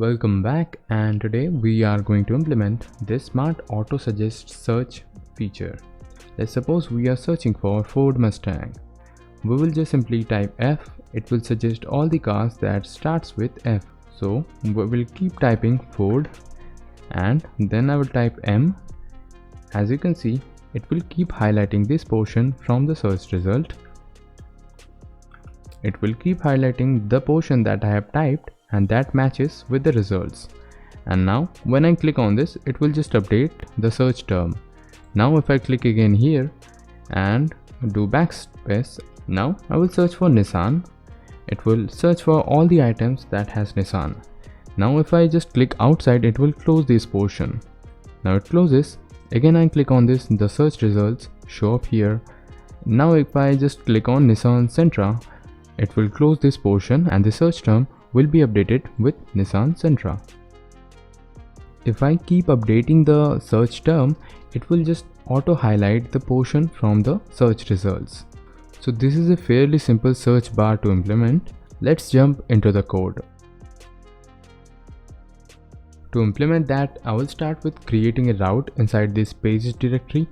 Welcome back, and today we are going to implement this smart auto suggest search feature. Let's suppose we are searching for Ford Mustang. We will just simply type F. It will suggest all the cars that starts with F. So we will keep typing Ford and then I will type M. As you can see, it will keep highlighting this portion from the search result. It will keep highlighting the portion that I have typed and that matches with the results. And now when I click on this, it will just update the search term. Now if I click again here and do backspace, now I will search for Nissan. It will search for all the items that has Nissan. Now if I just click outside, it will close this portion. Now it closes. Again I click on this, the search results show up here. Now if I just click on Nissan Sentra, it will close this portion and the search term will be updated with Nissan Sentra. If I keep updating the search term, it will just auto highlight the portion from the search results. So this is a fairly simple search bar to implement. Let's jump into the code. To implement that, I will start with creating a route inside this pages directory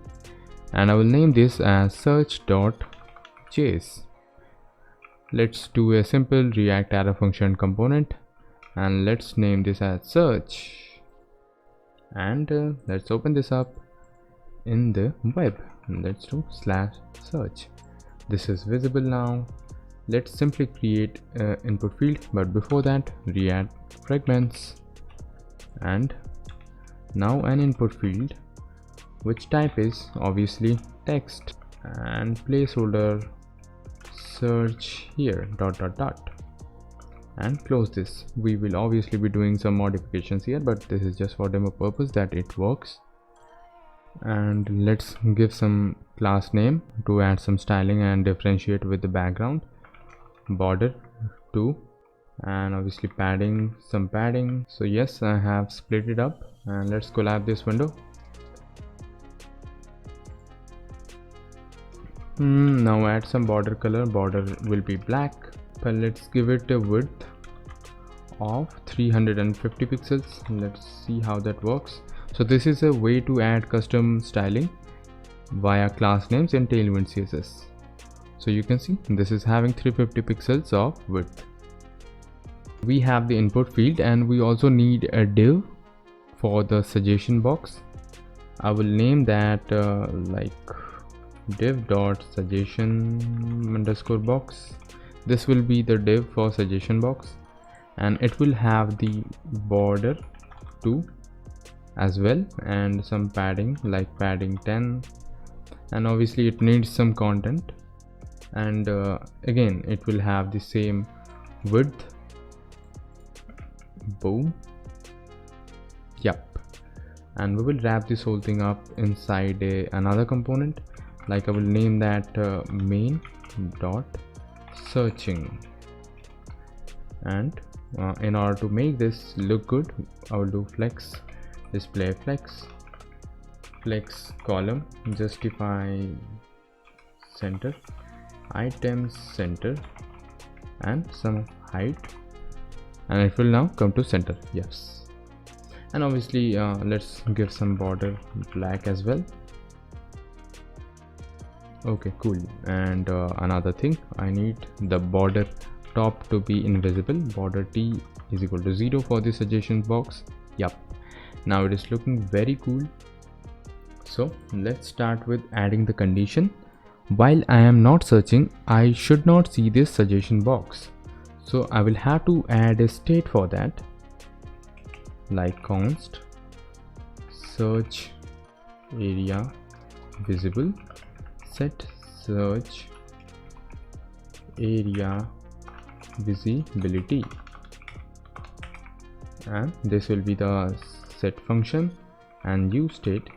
and I will name this as search.js. Let's do a simple React arrow function component and let's name this as search. And let's open this up in the web. Let's do /search. This is visible now. Let's simply create an input field, but before that, React fragments and now an input field which type is obviously text and placeholder search here ... and close this. We will obviously be doing some modifications here, but this is just for demo purpose that it works. And let's give some class name to add some styling and differentiate with the background. Border 2 and obviously padding, some padding. So yes, I have split it up and let's collab this window. Now add some border color. Border will be black, but let's give it a width of 350 pixels. Let's see how that works. So this is a way to add custom styling via class names in Tailwind CSS. So you can see this is having 350 pixels of width. We have the input field and we also need a div for the suggestion box. I will name that like div.suggestion_box. This will be the div for suggestion box and it will have the border 2 as well and some padding like padding 10, and obviously it needs some content, and again it will have the same width. Boom. Yep. And we will wrap this whole thing up inside another component. Like I will name that main.searching, and in order to make this look good, I will do flex display flex column justify center items center and some height, and it will now come to center. Yes. And obviously let's give some border black as well. Okay, cool. And another thing, I need the border top to be invisible. Border t is equal to 0 for the suggestion box. Yup. Now it is looking very cool. So let's start with adding the condition. While I am not searching, I should not see this suggestion box. So I will have to add a state for that, like const search area visible set search area visibility, and this will be the set function and use state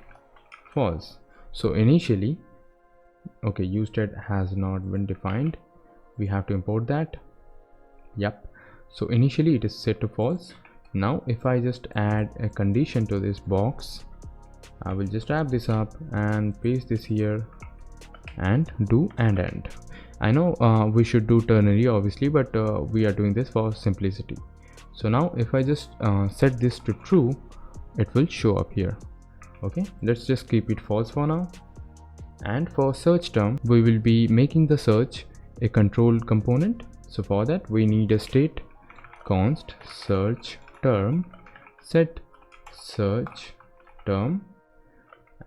false. So initially, okay, use state has not been defined, we have to import that. Yep. So initially it is set to false. Now if I just add a condition to this box, I will just wrap this up and paste this here and do and. I know we should do ternary obviously, but we are doing this for simplicity. So now if I just set this to true, it will show up here. Okay, let's just keep it false for now. And for search term, we will be making the search a control component. So for that we need a state const search term set search term,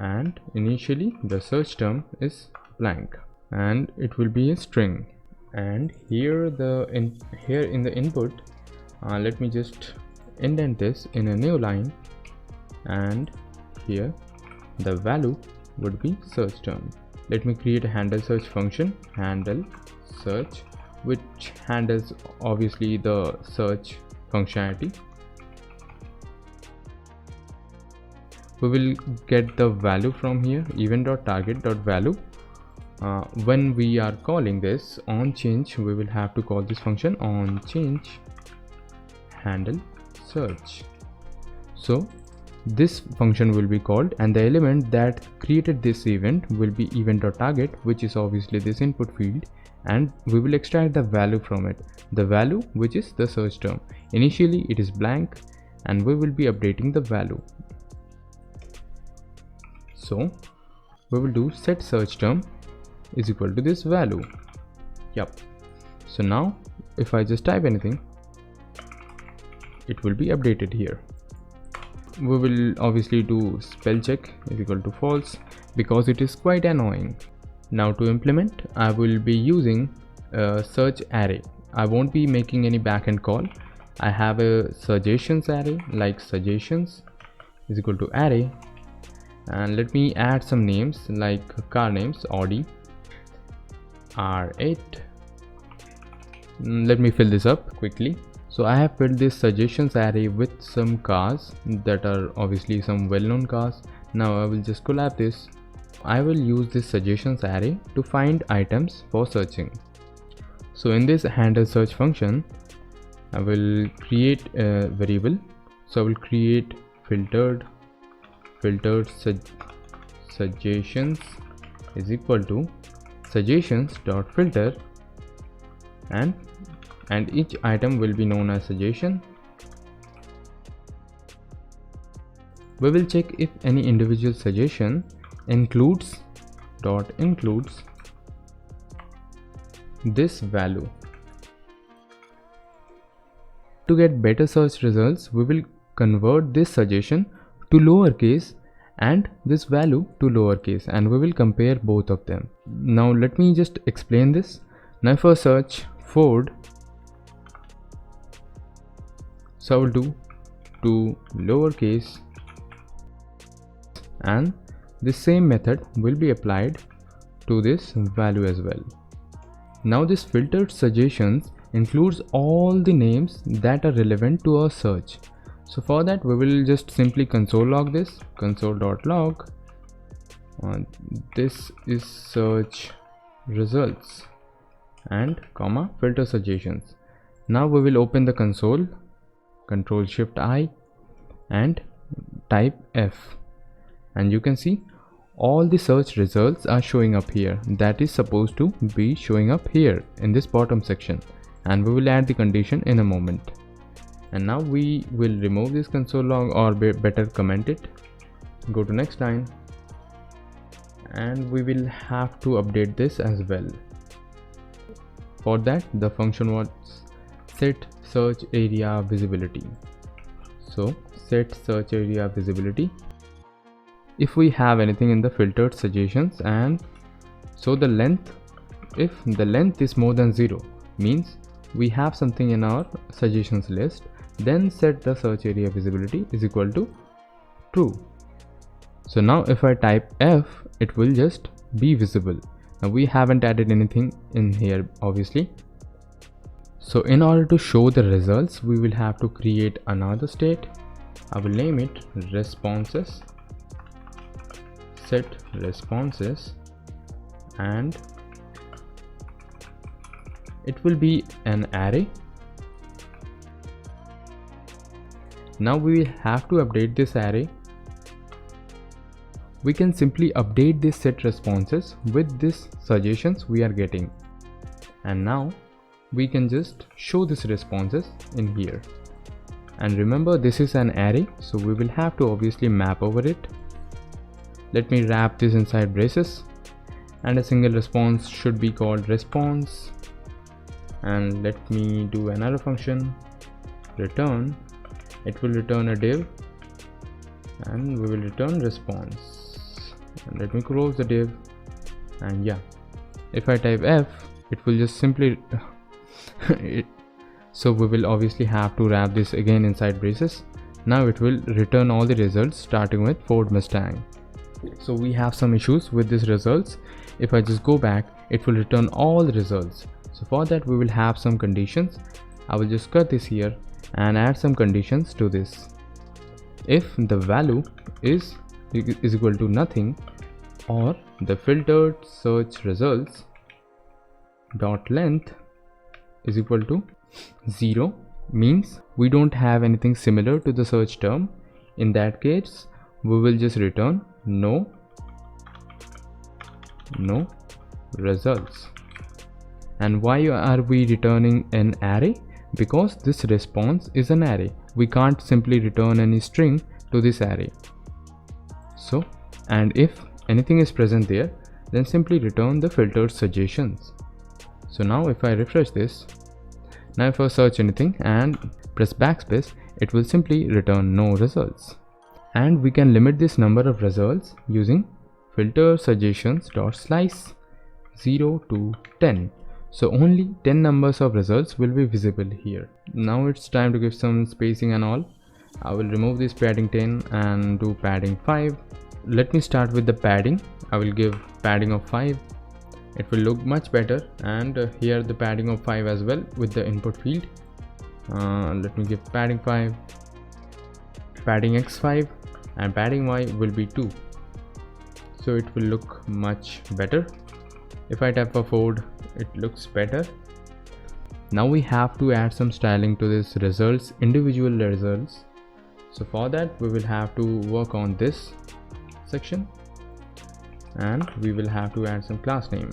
and initially the search term is blank and it will be a string. And here in the input, let me just indent this in a new line, and here the value would be search term. Let me create a handle search function, handle search, which handles obviously the search functionality. We will get the value from here, event.target.value. When we are calling this on change, we will have to call this function on change handle search. So this function will be called, and the element that created this event will be event.target, which is obviously this input field, and we will extract the value from it, the value which is the search term. Initially it is blank and we will be updating the value. So we will do set search term is equal to this value. Yep. So now if I just type anything, it will be updated here. We will obviously do spell check is equal to false because it is quite annoying. Now to implement, I will be using a search array. I won't be making any backend call. I have a suggestions array, like suggestions is equal to array, and let me add some names like car names, Audi R8. Let me fill this up quickly. So I have filled this suggestions array with some cars that are obviously some well-known cars. Now I will just collab this. I will use this suggestions array to find items for searching. So in this handle search function, I will create a variable. So I will create filtered suggestions is equal to suggestions.filter, and each item will be known as suggestion. We will check if any individual suggestion includes this value. To get better search results, we will convert this suggestion to lowercase and this value to lowercase, and we will compare both of them. Now let me just explain this. Now if I search Ford, so I will do to lowercase, and the same method will be applied to this value as well. Now this filtered suggestions includes all the names that are relevant to our search. So for that we will just simply console log this, console.log, this is search results and comma filter suggestions. Now we will open the console, Control Shift I, and type F, and you can see all the search results are showing up here. That is supposed to be showing up here in this bottom section, and we will add the condition in a moment. And now we will remove this console log, or better comment it, go to next line, and we will have to update this as well. For that the function was set search area visibility. So set search area visibility if we have anything in the filtered suggestions, and so the length, if the length is more than 0, means we have something in our suggestions list, then set the search area visibility is equal to true. So now if I type F, it will just be visible. Now we haven't added anything in here obviously. So in order to show the results, we will have to create another state. I will name it responses, set responses, and it will be an array. Now we have to update this array. We can simply update this set responses with this suggestions we are getting, and now we can just show this responses in here. And remember, this is an array, so we will have to obviously map over it. Let me wrap this inside braces, and a single response should be called response. And let me do another function, return. It will return a div, and we will return response. And let me close the div, and yeah, if I type F, it will just simply so we will obviously have to wrap this again inside braces. Now it will return all the results starting with Ford Mustang. So we have some issues with these results. If I just go back, it will return all the results. So for that we will have some conditions. I will just cut this here and add some conditions to this. If the value is equal to nothing, or the filtered search results dot length is equal to 0, means we don't have anything similar to the search term. In that case, we will just return no results. And why are we returning an array? Because this response is an array. We can't simply return any string to this array. So, and if anything is present there, then simply return the filtered suggestions. So now if I refresh this, now if I search anything and press backspace, it will simply return no results. And we can limit this number of results using filter suggestions dot slice 0 to 10. So only 10 numbers of results will be visible here. Now it's time to give some spacing and all. I will remove this padding 10 and do padding 5. Let me start with the padding. I will give padding of 5. It will look much better, and here the padding of 5 as well with the input field. Let me give padding 5, padding x5, and padding y will be 2. So it will look much better. If I tap for Ford, it looks better. Now we have to add some styling to this results, individual results. So for that we will have to work on this section, and we will have to add some class name.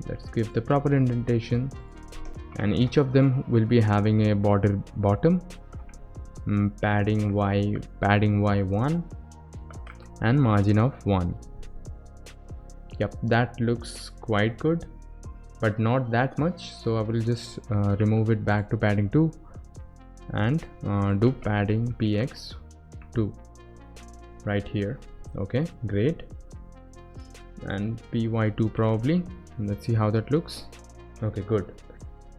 Let's give the proper indentation, and each of them will be having a border bottom, padding y1, and margin of 1. Yep, that looks quite good, but not that much. So I will just remove it back to padding 2 and do padding px2 right here. Okay, great. And py2 probably. Let's see how that looks. Okay, good.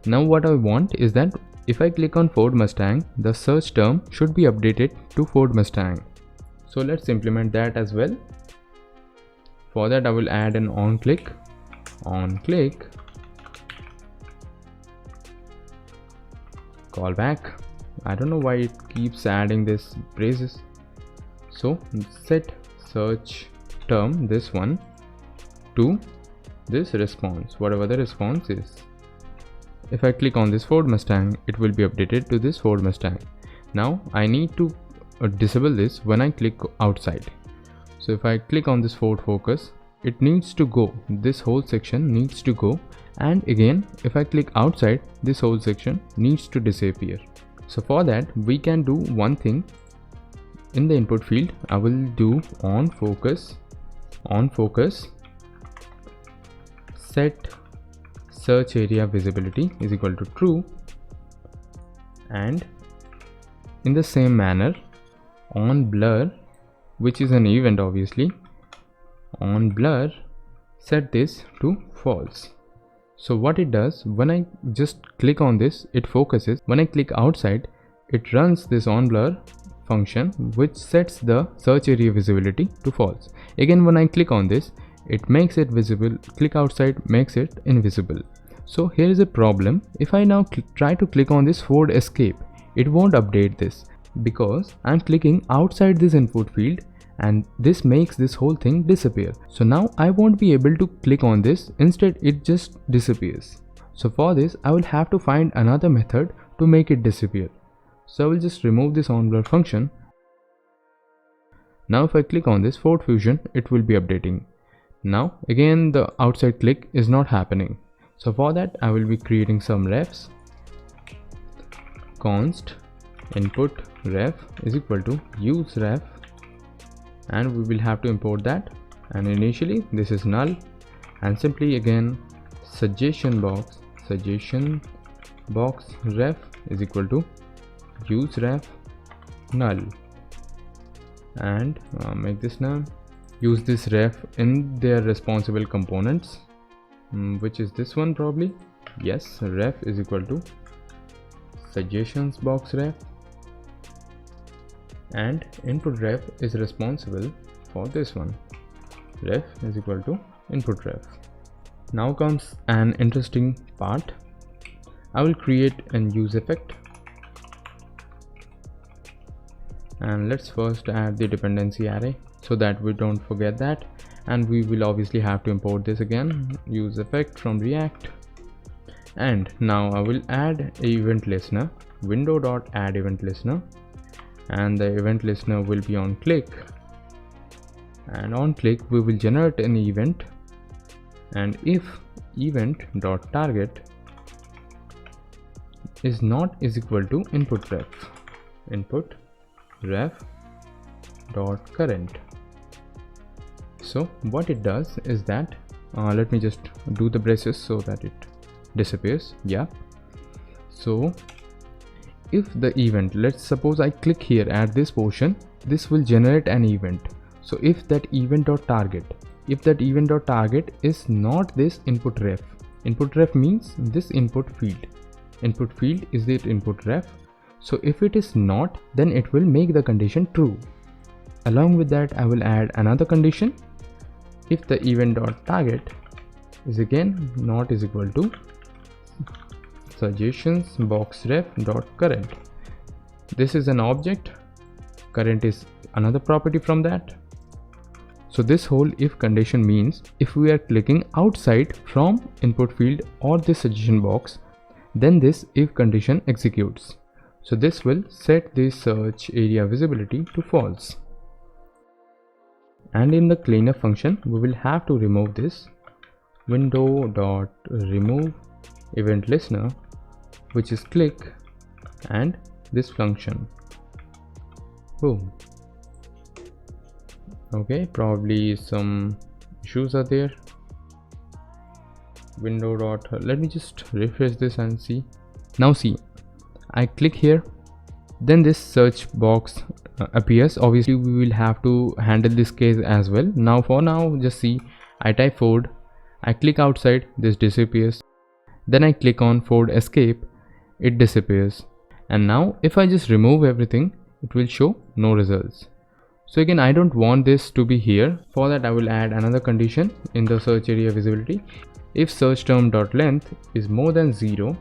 Now what I want is that if I click on Ford Mustang, the search term should be updated to Ford Mustang. So let's implement that as well. For that I will add an on click, callback. I don't know why it keeps adding this braces. So set search term, this one, to this response, whatever the response is. If I click on this Ford Mustang, it will be updated to this Ford Mustang. Now I need to disable this when I click outside. So if I click on this Ford Focus, it needs to go, this whole section needs to go, and again if I click outside, this whole section needs to disappear. So for that we can do one thing. In the input field I will do on focus set search area visibility is equal to true, and in the same manner on blur, which is an event obviously, on blur set this to false. So what it does, when I just click on this, it focuses. When I click outside, it runs this on blur function which sets the search area visibility to false. Again when I click on this, it makes it visible. Click outside makes it invisible. So here is a problem. If I now try to click on this Ford Escape, it won't update this because I'm clicking outside this input field, and this makes this whole thing disappear. So now I won't be able to click on this, instead it just disappears. So for this I will have to find another method to make it disappear. So I will just remove this on blur function. Now if I click on this Ford Fusion, it will be updating. Now again the outside click is not happening. So for that I will be creating some refs, const input ref is equal to use ref, and we will have to import that, and initially this is null, and simply again suggestion box ref is equal to use ref null, and make this null. Use this ref in their responsible components, which is this one probably. Yes, ref is equal to suggestions box ref, and input ref is responsible for this one. Ref is equal to input ref. Now comes an interesting part. I will create an use effect, and let's first add the dependency array so that we don't forget that, and we will obviously have to import this again, use effect from React. And now I will add a event listener, window.add event listener, and the event listener will be on click, and on click we will generate an event, and if event.target is not is equal to input ref dot current. So what it does is that let me just do the braces so that it disappears. Yeah, so if the event, let's suppose I click here at this portion, this will generate an event. So if that event.target is not this input ref means this input field is the input ref. So if it is not, then it will make the condition true. Along with that, I will add another condition. If the event.target is again not is equal to suggestions box ref dot current. This is an object, current is another property from that. So this whole if condition means if we are clicking outside from input field or this suggestion box, then this if condition executes. So this will set the search area visibility to false. And in the cleanup function, we will have to remove this window.remove event listener, which is click, and this function. Boom. Okay, probably some issues are there. Let me just refresh this and see. Now see, I click here, then this search box appears. Obviously we will have to handle this case as well. Now for now, just see, I type forward, I click outside, this disappears, then I click on forward escape, it disappears, and now if I just remove everything, it will show no results. So again, I don't want this to be here. For that I will add another condition in the search area visibility. If search term dot length is more than 0,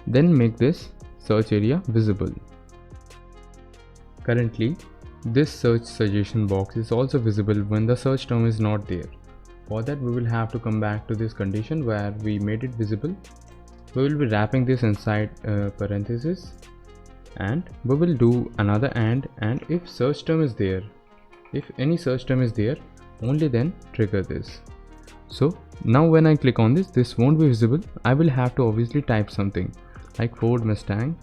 then make this search area visible. Currently this search suggestion box is also visible when the search term is not there. For that we will have to come back to this condition where we made it visible. We will be wrapping this inside parenthesis, and we will do another and if search term is there, if any search term is there, only then trigger this. So now when I click on this, this won't be visible. I will have to obviously type something like Ford Mustang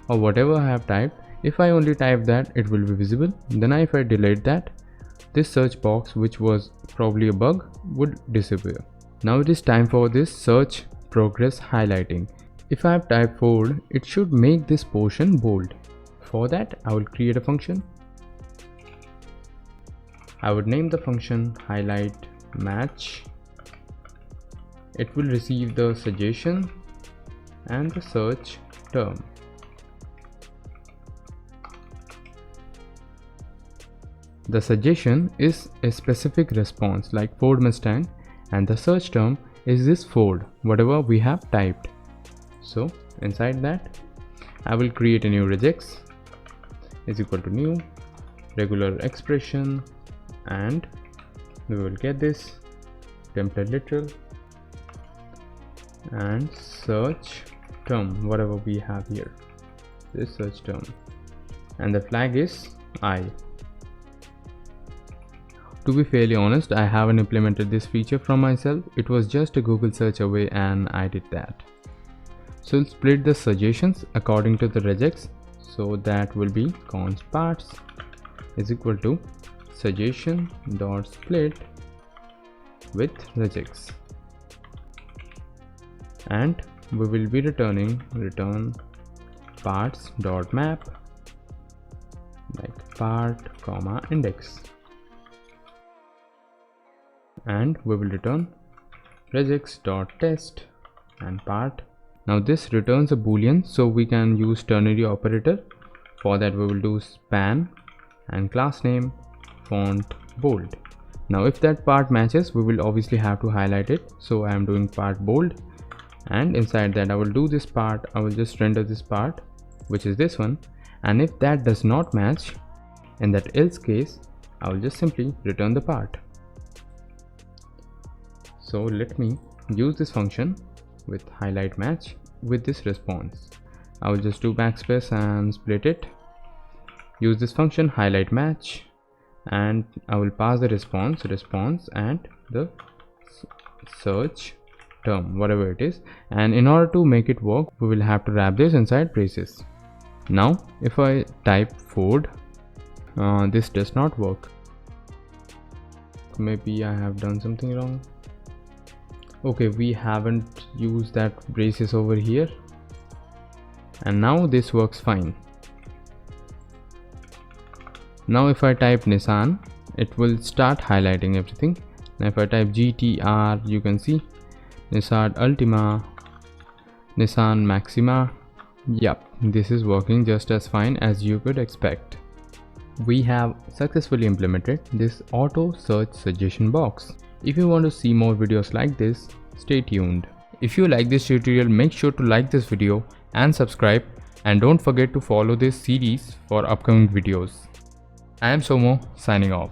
or whatever I have typed. If I only type that, it will be visible. Then if I delete that, this search box, which was probably a bug, would disappear. Now it is time for this search progress highlighting. If I have typed Ford, it should make this portion bold. For that I will create a function. I would name the function highlight match. It will receive the suggestion and the search term. The suggestion is a specific response like Ford Mustang, and the search term is this Ford, whatever we have typed. So inside that I will create a new regex is equal to new regular expression, and we will get this template literal and search term, whatever we have here, this search term, and the flag is I. To be fairly honest, I haven't implemented this feature from myself. It was just a Google search away and I did that. So we'll split the suggestions according to the regex. So that will be const parts is equal to suggestion dot split with regex, and we will be return parts dot map like part comma index, and we will return regex dot test and part. Now this returns a boolean, so we can use ternary operator. For that we will do span and class name font bold. Now if that part matches, we will obviously have to highlight it, so I am doing part bold, and inside that I will do this part. I will just render this part, which is this one, and if that does not match, in that else case I will just simply return the part. So let me use this function with highlight match with this response. I will just do backspace and split it, use this function highlight match, and I will pass the response and the search term, whatever it is, and in order to make it work we will have to wrap this inside braces. Now if I type Ford, this does not work. Maybe I have done something wrong. Okay, we haven't used that braces over here, and now this works fine. Now if I type Nissan, it will start highlighting everything. Now if I type GTR, you can see Nissan Altima, Nissan Maxima. Yep, this is working just as fine as you could expect. We have successfully implemented this auto search suggestion box. If you want to see more videos like this, stay tuned. If you like this tutorial, make sure to like this video and subscribe, and don't forget to follow this series for upcoming videos. I am Somo, signing off.